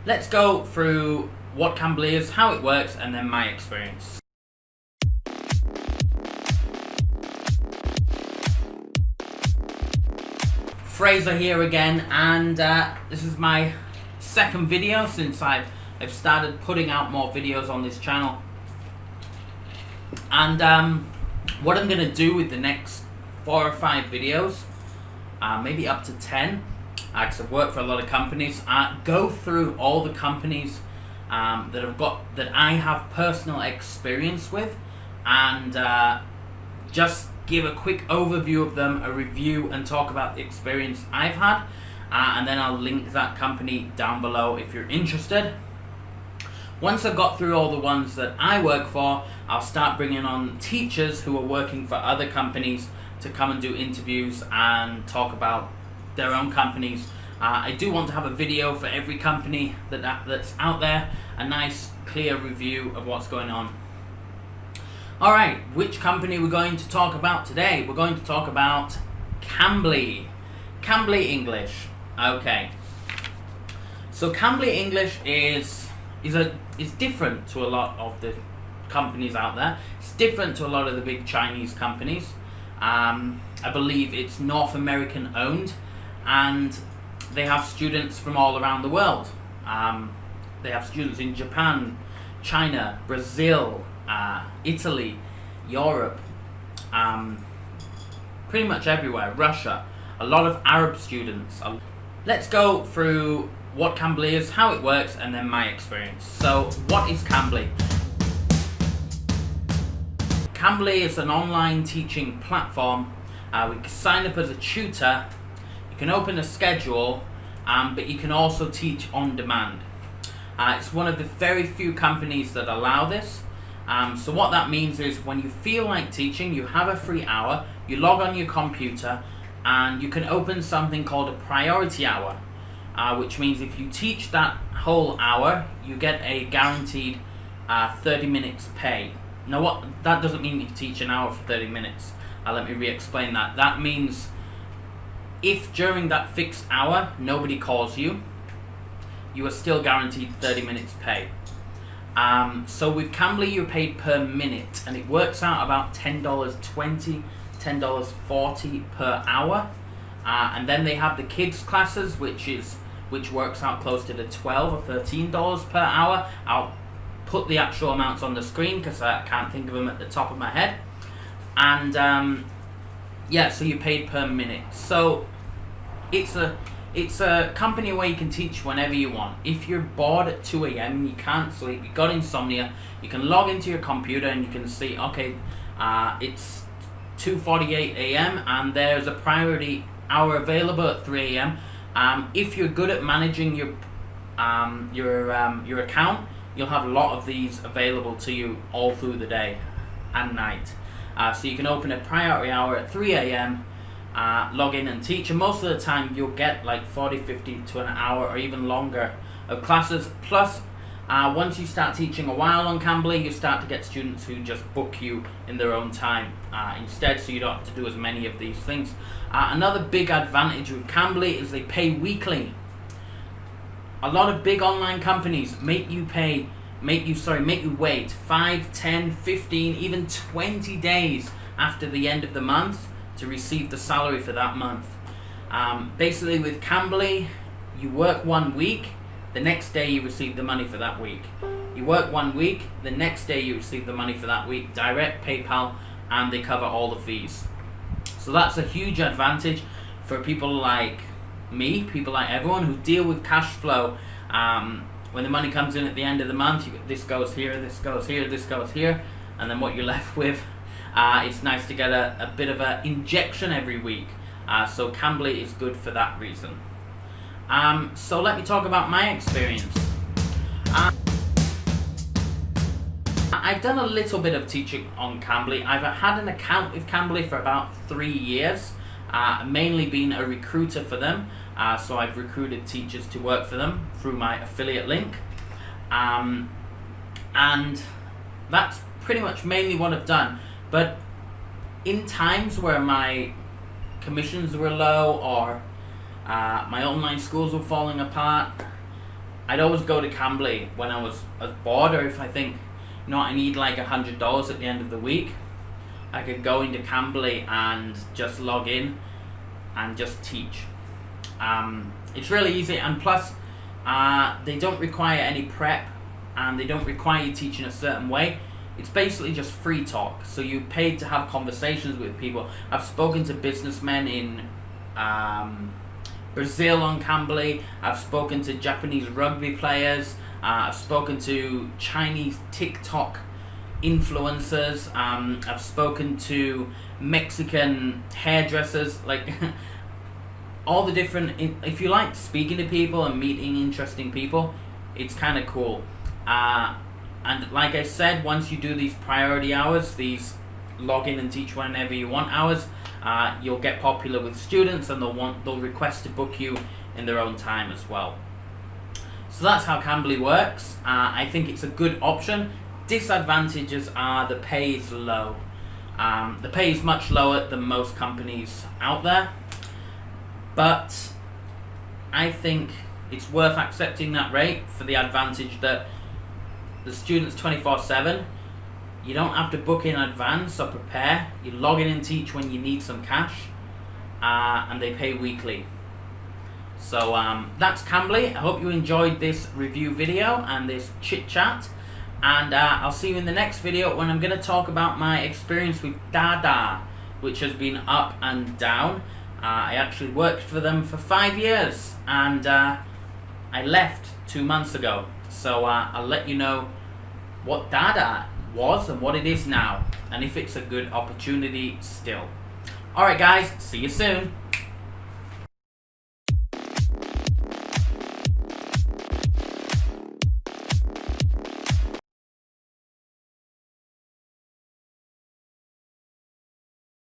let's go through what Cambly is, how it works, and then my experience. Fraser here again, and this is my second video since I've started putting out more videos on this channel. And what I'm going to do with the next 4 or 5 videos, maybe up to 10, because I've worked for a lot of companies, go through all the companies that I have personal experience with, and just give a quick overview of them, a review, and talk about the experience I've had, and then I'll link that company down below if you're interested. Once I've got through all the ones that I work for, I'll start bringing on teachers who are working for other companies to come and do interviews and talk about their own companies. I do want to have a video for every company that's out there, a nice clear review of what's going on. Alright, which company we're going to talk about today? We're going to talk about Cambly. Cambly English. Okay. So Cambly English is different to a lot of the companies out there. It's different to a lot of the big Chinese companies. I believe it's North American owned, and they have students from all around the world. They have students in Japan, China, Brazil, Italy, Europe, pretty much everywhere, Russia, a lot of Arab students. Let's go through what Cambly is, how it works, and then my experience. So, what is Cambly? Cambly is an online teaching platform. We can sign up as a tutor, you can open a schedule, but you can also teach on demand. It's one of the very few companies that allow this. So what that means is when you feel like teaching, you have a free hour, you log on your computer, and you can open something called a priority hour, which means if you teach that whole hour, you get a guaranteed 30 minutes pay. Now that doesn't mean you teach an hour for 30 minutes. Let me re-explain that. That means if during that fixed hour nobody calls you, you are still guaranteed 30 minutes pay. So with Cambly you're paid per minute, and it works out about $10.20, $10.40 per hour. And then they have the kids classes, which works out close to the $12 or $13 per hour. I'll put the actual amounts on the screen because I can't think of them at the top of my head. And yeah, so you're paid per minute. So it's a company where you can teach whenever you want. If you're bored at 2 a.m. and you can't sleep, you've got insomnia, you can log into your computer and you can see, okay, it's 2:48 a.m. and there's a priority hour available at 3 a.m. If you're good at managing your account, you'll have a lot of these available to you all through the day and night. So you can open a priority hour at 3 a.m., log in and teach, and most of the time you'll get like 40, 50 to an hour or even longer of classes. Plus, once you start teaching a while on Cambly, you start to get students who just book you in their own time instead, so you don't have to do as many of these things. Another big advantage with Cambly is they pay weekly. A lot of big online companies make you wait 5, 10, 15, even 20 days after the end of the month to receive the salary for that month. Basically with Cambly, you work 1 week, the next day you receive the money for that week. You work 1 week, the next day you receive the money for that week, direct PayPal, and they cover all the fees. So that's a huge advantage for people like me, people like everyone who deal with cash flow. When the money comes in at the end of the month, this goes here, this goes here, this goes here, and then what you're left with, it's nice to get a bit of an injection every week. So Cambly is good for that reason. So let me talk about my experience. I've done a little bit of teaching on Cambly. I've had an account with Cambly for about 3 years, mainly been a recruiter for them. So I've recruited teachers to work for them through my affiliate link. And that's pretty much mainly what I've done. But in times where my commissions were low or my online schools were falling apart, I'd always go to Cambly when I was bored, or if I think, I need like $100 at the end of the week, I could go into Cambly and just log in and just teach. It's really easy, and plus they don't require any prep, and they don't require you teaching a certain way. It's basically just free talk, so you paid to have conversations with people. I've spoken to businessmen in Brazil on Cambly. I've spoken to Japanese rugby players. I've spoken to Chinese TikTok influencers. I've spoken to Mexican hairdressers. Like all the different. If you like speaking to people and meeting interesting people, it's kind of cool. And like I said, once you do these priority hours, these log in and teach whenever you want hours, you'll get popular with students, and they'll request to book you in their own time as well. So that's how Cambly works. I think it's a good option. Disadvantages are the pay is low. The pay is much lower than most companies out there, but I think it's worth accepting that rate for the advantage that the student's 24/7. You don't have to book in advance or prepare. You log in and teach when you need some cash, and they pay weekly. So that's Cambly. I hope you enjoyed this review video and this chit chat, and I'll see you in the next video when I'm going to talk about my experience with Dada, which has been up and down. I actually worked for them for 5 years, and I left 2 months ago. So I'll let you know what Dada was and what it is now, and if it's a good opportunity still. Alright guys, see you soon.